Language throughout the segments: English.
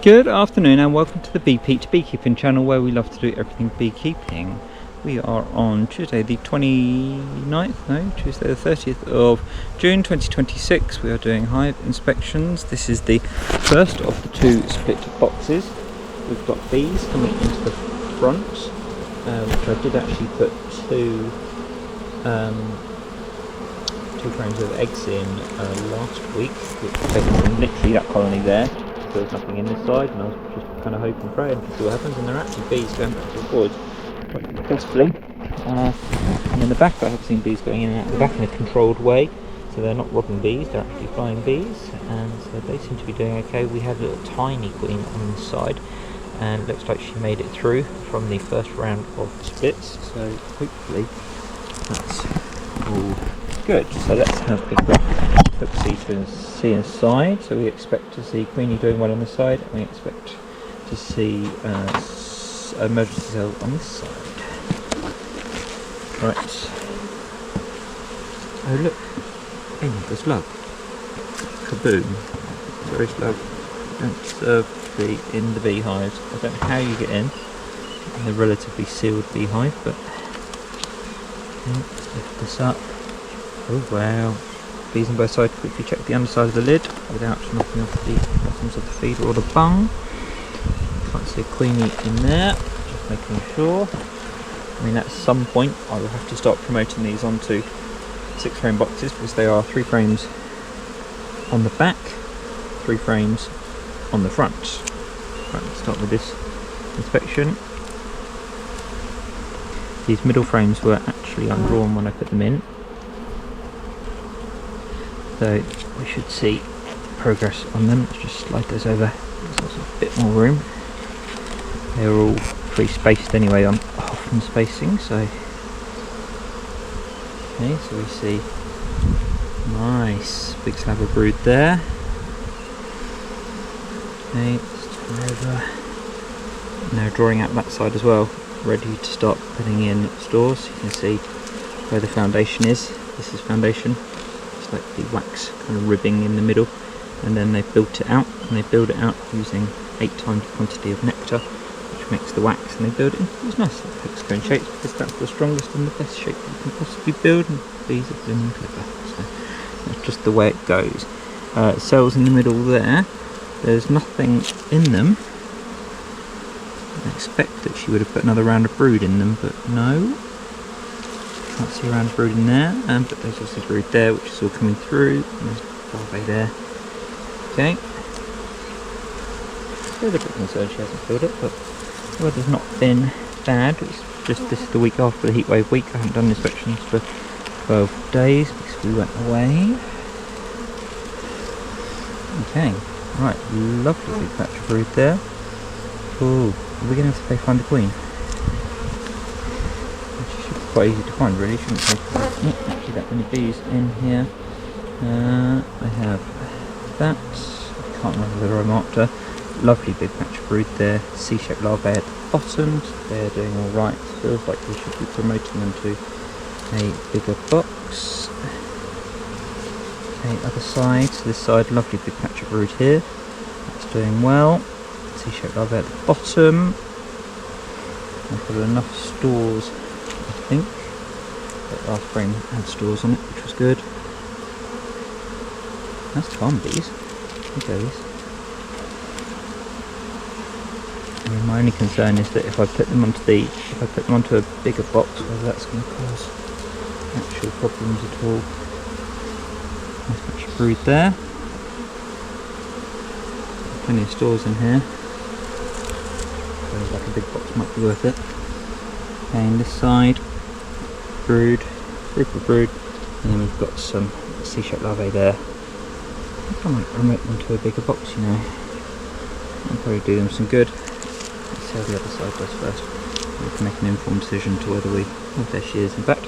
Good afternoon and welcome to the Bee Peach Beekeeping channel, where we love to do everything beekeeping. We are on Tuesday the 29th, no, Tuesday the 30th of June 2026. We are doing hive inspections. This is the first of the two split boxes. We've got bees coming into the front, which I did actually put two trains of eggs in last week, which was taken from literally that colony there. There was nothing in this side, and I was just kind of hoping and praying to see what happens, and there are actually bees going back and forwards quite successfully. And in the back I have seen bees going in and out of the back in a controlled way, so they're not robbing bees, they're actually flying bees, and so they seem to be doing okay. We have a little tiny queen on this side, and it looks like she made it through from the first round of splits, so hopefully that's all good. So let's have a look-see to see inside. So we expect to see Queenie doing well on this side, and we expect to see emergency cell on this side. Right. Oh look, hey, there's love. Kaboom. Very slow. Don't serve in the beehives. I don't know how you get in the relatively sealed beehive, but let's lift this up. Oh wow. Bees on both sides. Quickly check the underside of the lid without knocking off the bottoms of the feeder or the bung. Can't see a queenie in there. Just making sure. I mean, at some point I will have to start promoting these onto 6-frame boxes, because they are 3 frames on the back, 3 frames on the front. Right, let's start with this inspection. These middle frames were actually undrawn when I put them in, so we should see progress on them. Let's just slide those over. There's a bit more room. They're all pre-spaced anyway on Hoffman spacing, so okay, so we see nice big slab of brood there. Okay, let's turn over. Now drawing out that side as well, ready to start putting in stores. You can see where the foundation is. This is foundation. It's like the wax kind of ribbing in the middle, and then they built it out, and they build it out using 8 times the quantity of nectar, which makes the wax, and they build it into these nice hexagon shapes, because that's the strongest and the best shape you can possibly build, and bees are blooming clever. So that's just the way it goes. Cells in the middle there, there's nothing in them. I expect that she would have put another round of brood in them, but no. Can't see a round of brood in there, but there's also brood there, which is all coming through, and there's larvae there. Okay. A little bit concerned she hasn't filled it, but the weather's not been bad. It's just this is the week after the heatwave week. I haven't done inspections for 12 days because we went away. Okay, right, lovely big patch of brood there. Oh, are we going to have to pay find the queen? She should be quite easy to find, really, shouldn't she? Not actually that many bees in here. I have that. I can't remember whether I marked her. Lovely big patch of brood there. C-shaped larvae at the bottom. They're doing alright. Feels like we should be promoting them to a bigger box. Okay, other side. So this side, lovely big patch of brood here. That's doing well. C-shaped larvae at the bottom. I've got enough stores, I think. That last frame had stores on it, which was good. That's fun, bees. Okay, bees. I mean, my only concern is that if I put them onto a bigger box, whether that's going to cause actual problems at all. Nice patch of brood there. Plenty of stores in here. Feels like a big box might be worth it. Okay, and this side, brood, group of brood, and then we've got some C-shaped larvae there. I think I might promote them to a bigger box, you know. I'll probably do them some good. Let's see how the other side does first. We can make an informed decision to whether we... Oh, there she is, in fact.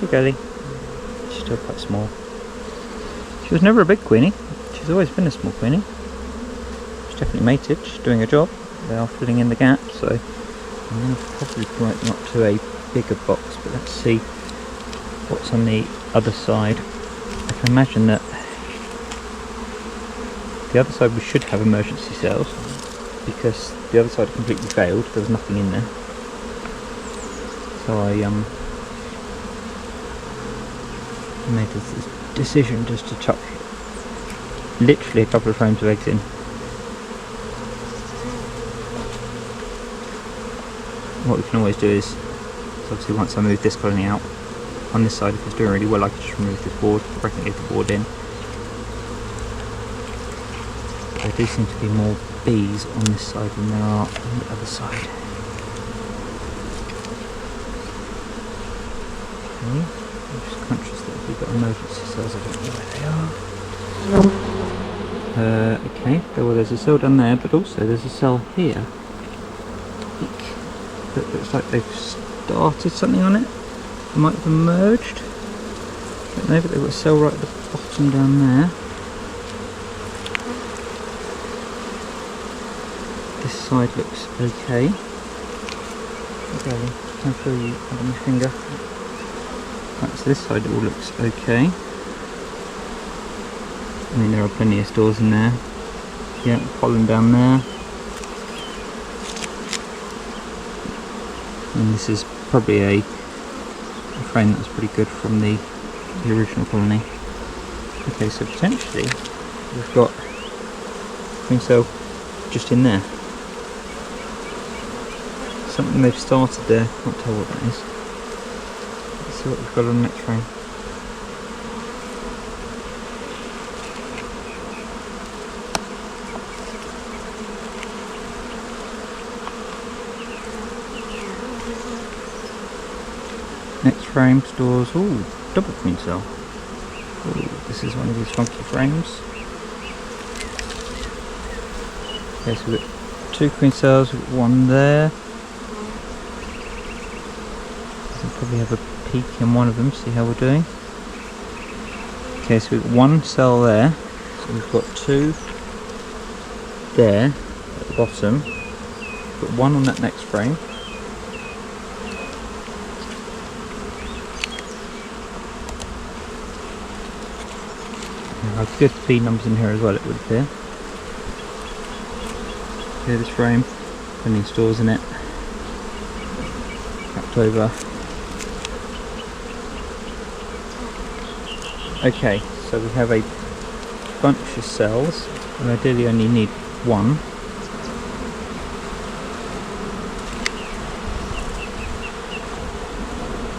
Hey girlie. She's still quite small. She was never a big queenie. She's always been a small queenie. She's definitely mated. She's doing her job. They are filling in the gap, so I'm going to probably promote them up to a bigger box, but let's see what's on the other side. I can imagine that the other side we should have emergency cells, because the other side completely failed, there was nothing in there. So I made this decision just to chuck literally a couple of frames of eggs in. What we can always do is, obviously once I move this colony out, on this side if it's doing really well I can just remove this board, or I can leave the board in. There do seem to be more bees on this side than there are on the other side. Okay, I'm just conscious that we've got emergency cells, I don't know where they are. Okay, well there's a cell down there, but also there's a cell here. That looks like they've started something on it. It might have emerged. I don't know, but they've got a cell right at the bottom down there. This side looks okay. Okay, can I show you on my finger? Right, so this side all looks okay. I mean, there are plenty of stores in there. Yeah, pollen down there. And this is probably a frame that's pretty good from the original colony. Okay, so potentially we've got queen cell just in there. Something they've started there, can't tell what that is. Let's see what we've got on the next frame. Next frame stores, ooh, double queen cell. Ooh, this is one of these funky frames. Okay, so we've got 2 queen cells, we've got 1 there. I'll probably have a peek in one of them, see how we're doing. Okay, so we've got 1 cell there. So we've got 2 there at the bottom. We've got 1 on that next frame. Good feed numbers in here as well, it would appear. Here, this frame, plenty of stores in it. Capped over. Okay, so we have a bunch of cells. We ideally only need 1.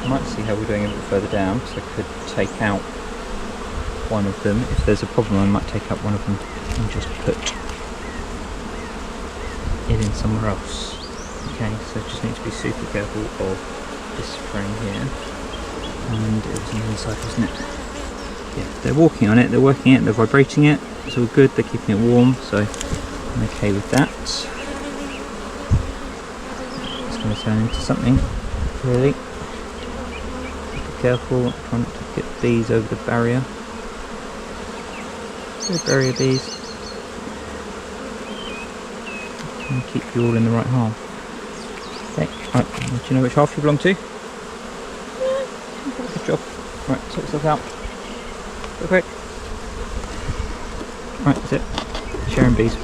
I might see how we're doing a bit further down, so I could take out one of them. If there's a problem I might take out one of them and just put it in somewhere else. Okay, so just need to be super careful of this frame here. And it was on the inside, wasn't it? Yeah, they're walking on it, they're working it, they're vibrating it, it's all good, they're keeping it warm, so I'm okay with that. It's going to turn into something, really. Be careful, try not to get bees over the barrier. Barrier bees. And keep you all in the right half. Okay, right, do you know which half you belong to? Good job. Right, sort yourself out. Go quick. Right, that's it. Sharing bees.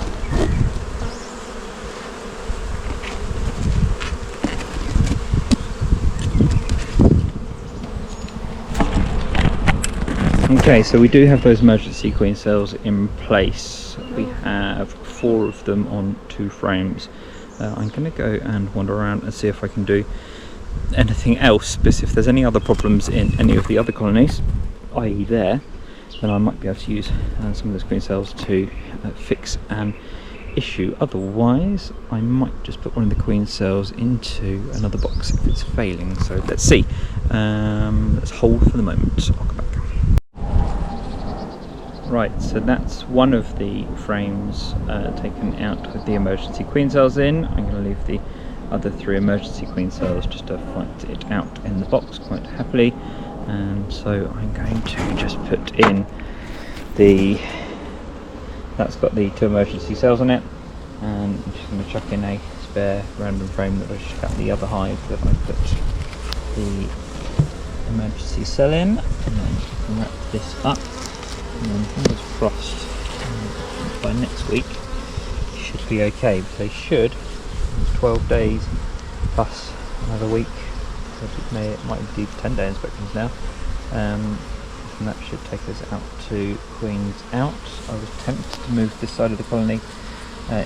Okay, so we do have those emergency queen cells in place. We have 4 of them on 2 frames. I'm going to go and wander around and see if I can do anything else, but if there's any other problems in any of the other colonies, i.e. there, then I might be able to use some of those queen cells to fix an issue. Otherwise, I might just put one of the queen cells into another box if it's failing. So let's see. Let's hold for the moment. I'll come back. Right, so that's one of the frames taken out with the emergency queen cells in. I'm going to leave the other 3 emergency queen cells just to fight it out in the box quite happily. And so I'm going to just put in that's got the 2 emergency cells on it, and I'm just going to chuck in a spare random frame that I just got the other hive that I put the emergency cell in, and then wrap this up, and then fingers crossed by next week it should be okay. But they should, 12 days plus another week, it might do 10-day inspections now, and that should take us out to Queen's Out. I was tempted to move this side of the colony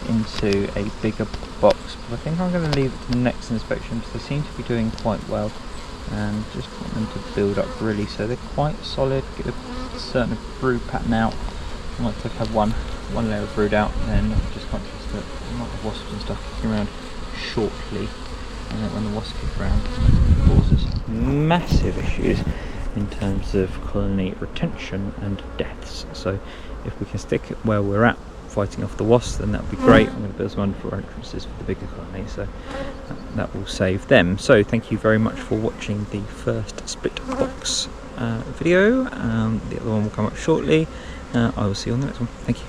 into a bigger box, but I think I'm going to leave it to the next inspection because they seem to be doing quite well, and just want them to build up really so they're quite solid, get a certain brood pattern out. Once I have one layer of brood out, then I'm just conscious that I might have wasps and stuff kicking around shortly, and then when the wasps kick around it causes massive issues in terms of colony retention and deaths. So if we can stick it where we're at fighting off the wasps, then that would be great. I'm going to build some underfloor entrances for the bigger colony, so that will save them. So thank you very much for watching the first split box video. The other one will come up shortly. I will see you on the next one. Thank you.